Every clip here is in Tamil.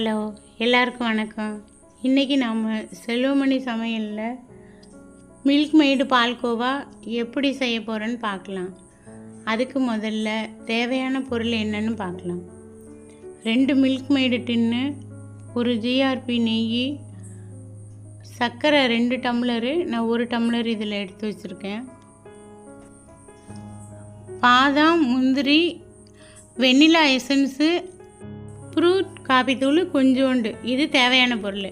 ஹலோ, எல்லாருக்கும் வணக்கம். இன்றைக்கி நாம் செல்வமணி சமையலில் மில்க் மெய்டு பால்கோவா எப்படி செய்ய போகிறோன்னு பார்க்கலாம். அதுக்கு முதல்ல தேவையான பொருள் என்னன்னு பார்க்கலாம். 2 மில்க் மெய்டு டின்னு, ஒரு ஜிஆர்பி நெய், சர்க்கரை 2 டம்ளரு, நான் 1 டம்ளர் இதில் எடுத்து வச்சுருக்கேன். பாதாம், முந்திரி, வெண்ணிலா எசன்ஸு, ஃப்ரூட் காபி தூள் கொஞ்சோண்டு, இது தேவையான பொருள்.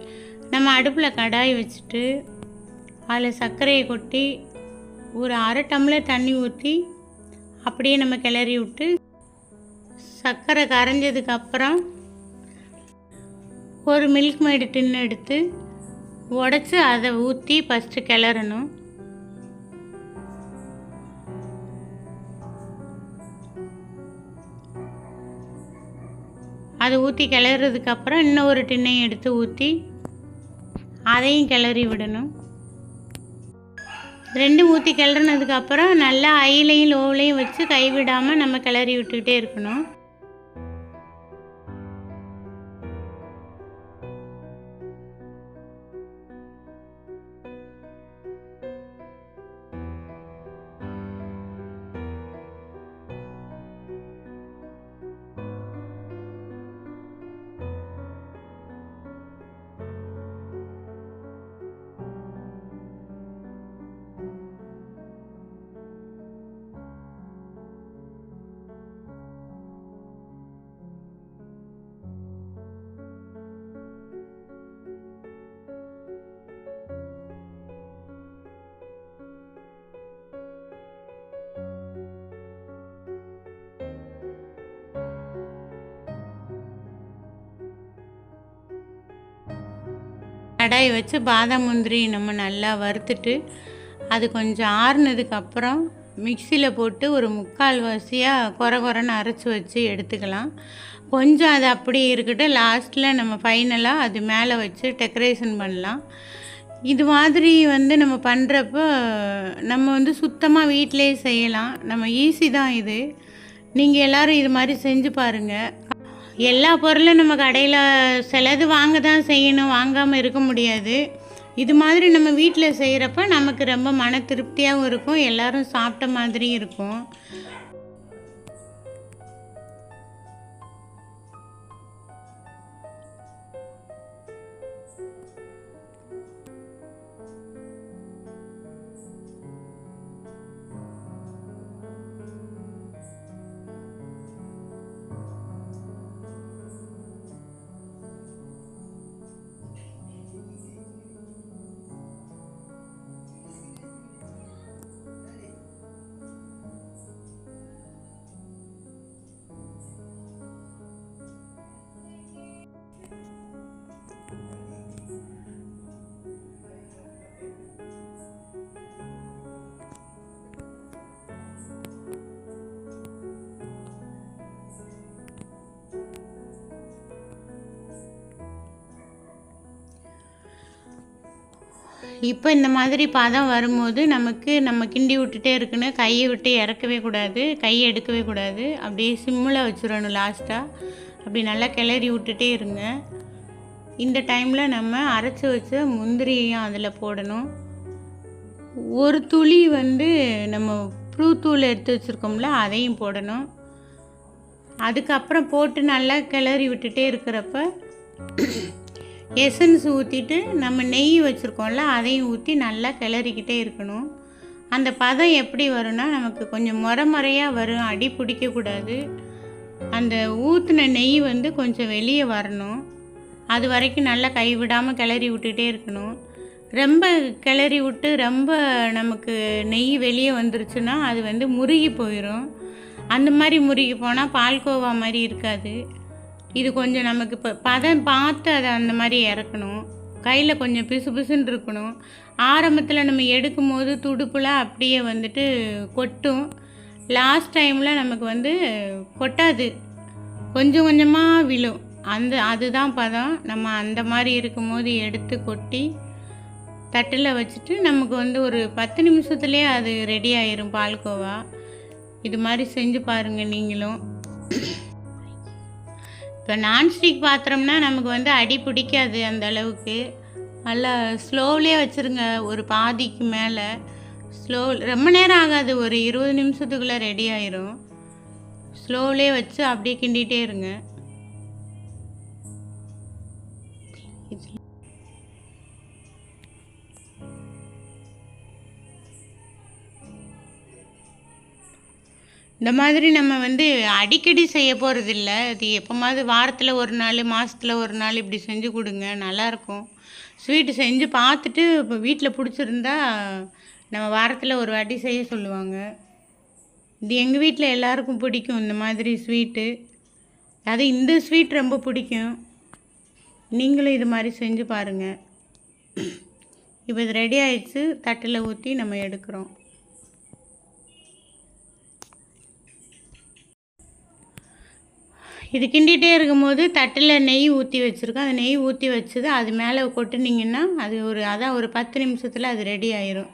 நம்ம அடுப்பில் கடாய் வச்சுட்டு அதில் சர்க்கரையை கொட்டி ஒரு அரை டம்ளர் தண்ணி ஊற்றி அப்படியே நம்ம கிளறி விட்டு, சர்க்கரை கரைஞ்சதுக்கப்புறம் ஒரு மில்க் மெய்டு டின்னு எடுத்து உடச்சி அதை ஊற்றி ஃபஸ்ட்டு கிளறணும். அதை ஊற்றி கிளறதுக்கப்புறம் இன்னும் ஒரு டின்னையும் எடுத்து ஊற்றி அதையும் கிளறி விடணும். 2 ஊற்றி கிளறினதுக்கப்புறம் நல்லா ஹைலையும் லோவிலையும் வச்சு கைவிடாமல் நம்ம கிளறி விட்டுக்கிட்டே இருக்கணும். கடாய் வச்சு பாதாம் முந்திரி நம்ம நல்லா வறுத்துட்டு அது கொஞ்சம் ஆறுனதுக்கப்புறம் மிக்சியில் போட்டு ஒரு 3/4 வாசியாக குறைன்னு அரைச்சி வச்சு எடுத்துக்கலாம். கொஞ்சம் அது அப்படியே இருக்கட்டும். லாஸ்ட்டில் நம்ம ஃபைனலாக அது மேலே வச்சு டெக்கரேஷன் பண்ணலாம். இது மாதிரி நம்ம பண்ணுறப்போ நம்ம சுத்தமாக வீட்டிலே செய்யலாம். நம்ம ஈஸி தான் இது. நீங்கள் எல்லோரும் இது மாதிரி செஞ்சு பாருங்கள். எல்லா பொருளும் நம்ம கடையில் சிலது வாங்க தான் செய்யணும், வாங்காமல் இருக்க முடியாது. இது மாதிரி நம்ம வீட்டில் செய்கிறப்ப நமக்கு ரொம்ப மன திருப்தியாகவும் இருக்கும், எல்லோரும் சாப்பிட்ட மாதிரியும் இருக்கும். இப்போ இந்த மாதிரி பதம் வரும்போது நம்ம கிண்டி விட்டுட்டே இருக்கணும். கையை விட்டு இறக்கவே கூடாது, கையை எடுக்கவே கூடாது. அப்படியே சிம்மில் வச்சிடணும். லாஸ்ட்டாக அப்படி நல்லா கிளறி விட்டுட்டே இருங்க. இந்த டைமில் நம்ம அரைச்சி வச்ச முந்திரியையும் அதில் போடணும். ஒரு துளி நம்ம ஃப்ரூட் தூள் எடுத்து வச்சுருக்கோம்ல, அதையும் போடணும். அதுக்கப்புறம் போட்டு நல்லா கிளறி விட்டுட்டே இருக்கிறப்ப எசன்ஸ் ஊற்றிட்டு நம்ம நெய் வச்சுருக்கோம்ல, அதையும் ஊற்றி நல்லா கிளறிக்கிட்டே இருக்கணும். அந்த பதம் எப்படி வரும்னா நமக்கு கொஞ்சம் முறையாக வரும், அடி பிடிக்கக்கூடாது. அந்த ஊற்றின நெய் கொஞ்சம் வெளியே வரணும். அது வரைக்கும் நல்லா கைவிடாமல் கிளறி விட்டுட்டே இருக்கணும். ரொம்ப கிளறி விட்டு ரொம்ப நமக்கு நெய் வெளியே வந்துருச்சுன்னா அது முருகி போயிடும். அந்த மாதிரி முருகி போனால் பால்கோவா மாதிரி இருக்காது. இது கொஞ்சம் நமக்கு இப்போ பதம் பார்த்து அதை அந்த மாதிரி இறக்கணும். கையில் கொஞ்சம் பிசு பிசுன்னு இருக்கணும். ஆரம்பத்தில் நம்ம எடுக்கும் போது துடுப்புலாம் அப்படியே கொட்டும். லாஸ்ட் டைமில் நமக்கு கொட்டாது, கொஞ்சம் கொஞ்சமாக விழும். அதுதான் பதம். நம்ம அந்த மாதிரி இருக்கும்போது எடுத்து கொட்டி தட்டில் வச்சுட்டு நமக்கு ஒரு 10 நிமிஷத்துலேயே அது ரெடி ஆயிரும் பால்கோவா. இது மாதிரி செஞ்சு பாருங்கள் நீங்களும். இப்போ நான்ஸ்டிக் பாத்திரம்னா நமக்கு வந்து அடி பிடிக்காது அந்த அளவுக்கு. நல்லா ஸ்லோவிலே வச்சுருங்க, ஒரு பாதிக்கு மேலே. ரொம்ப நேரம் ஆகாது, ஒரு 20 நிமிஷத்துக்குள்ளே ரெடி ஆயிரும். ஸ்லோவிலே வச்சு அப்படியே கிண்டிகிட்டே இருங்க. இந்த மாதிரி நம்ம வந்து அடிக்கடி செய்ய போகிறதில்ல. அது எப்போமாவது வாரத்தில் ஒரு நாள், மாதத்தில் ஒரு நாள் இப்படி செஞ்சு கொடுங்க, நல்லாயிருக்கும். ஸ்வீட்டு செஞ்சு பார்த்துட்டு இப்போ வீட்டில் பிடிச்சிருந்தா நம்ம வாரத்தில் ஒரு வாட்டி செய்ய சொல்லுவாங்க. இது எங்கள் வீட்டில் எல்லாருக்கும் பிடிக்கும் இந்த மாதிரி ஸ்வீட்டு. அது இந்த ஸ்வீட் ரொம்ப பிடிக்கும். நீங்களும் இது மாதிரி செஞ்சு பாருங்கள். இப்போ இது ரெடி ஆயிடுச்சு, தட்டில் ஊற்றி நம்ம எடுக்கிறோம். இது கிண்டிகிட்டே இருக்கும்போது தட்டில் நெய் ஊற்றி வச்சுருக்கோம். அந்த நெய் ஊற்றி வச்சது அது மேலே கொட்டுனீங்கன்னா அது ஒரு 10 நிமிஷத்தில் அது ரெடி ஆயிரும்.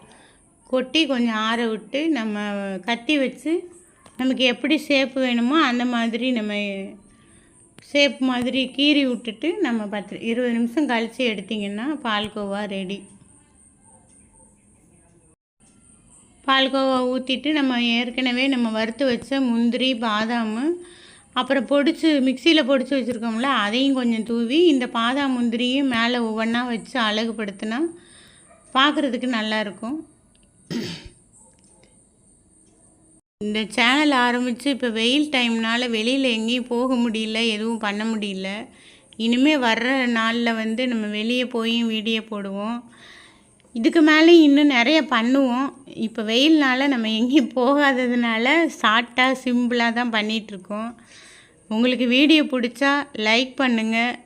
கொட்டி கொஞ்சம் ஆற விட்டு நம்ம கத்தி வச்சு நமக்கு எப்படி ஷேப்பு வேணுமோ அந்த மாதிரி நம்ம ஷேப் மாதிரி கீறி விட்டுட்டு நம்ம 20 நிமிஷம் கழித்து எடுத்திங்கன்னா பால்கோவா ரெடி. பால்கோவா ஊற்றிட்டு நம்ம ஏற்கனவே நம்ம வறுத்து வச்ச முந்திரி, பாதாம், அப்புறம் மிக்சியில் பொடிச்சு வச்சுருக்கோம்ல, அதையும் கொஞ்சம் தூவி இந்த பாதாம் முந்திரியும் மேலே ஒவ்வொன்றா வச்சு அழகுபடுத்தினா பார்க்குறதுக்கு நல்லாயிருக்கும். இந்த சேனல் ஆரம்பித்து இப்போ வெயில் டைம்னால் வெளியில் எங்கேயும் போக முடியல, எதுவும் பண்ண முடியல. இனிமேல் வர்ற நாளில் வந்து நம்ம வெளியே போய் வீடியோ போடுவோம். இதுக்கு மேலே இன்னும் நிறைய பண்ணுவோம். இப்போ வெயில்னால் நம்ம எங்கேயும் போகாததுனால ஷார்ட்டாக சிம்பிளாக தான் பண்ணிகிட்ருக்கோம். உங்களுக்கு வீடியோ பிடிச்சா லைக் பண்ணுங்கள்,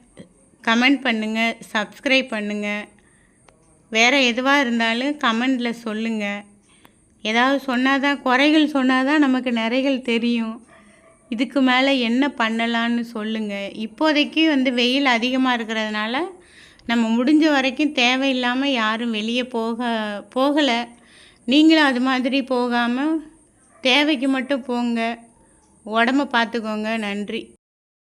கமெண்ட் பண்ணுங்கள், சப்ஸ்கிரைப் பண்ணுங்கள். வேறு எதுவாக இருந்தாலும் கமெண்டில் சொல்லுங்கள். ஏதாவது சொன்னால் தான், குறைகள் சொன்னால் தான் நமக்கு நிறைகள் தெரியும். இதுக்கு மேலே என்ன பண்ணலான்னு சொல்லுங்கள். இப்போதைக்கு வந்து வெயில் அதிகமாக இருக்கிறதுனால நம்ம முடிஞ்ச வரைக்கும் தேவையில்லாமல் யாரும் வெளியே போகலை. நீங்களும் அது மாதிரி போகாமல் தேவைக்கு மட்டும் போங்க. உடம்ப பார்த்துக்கோங்க. நன்றி.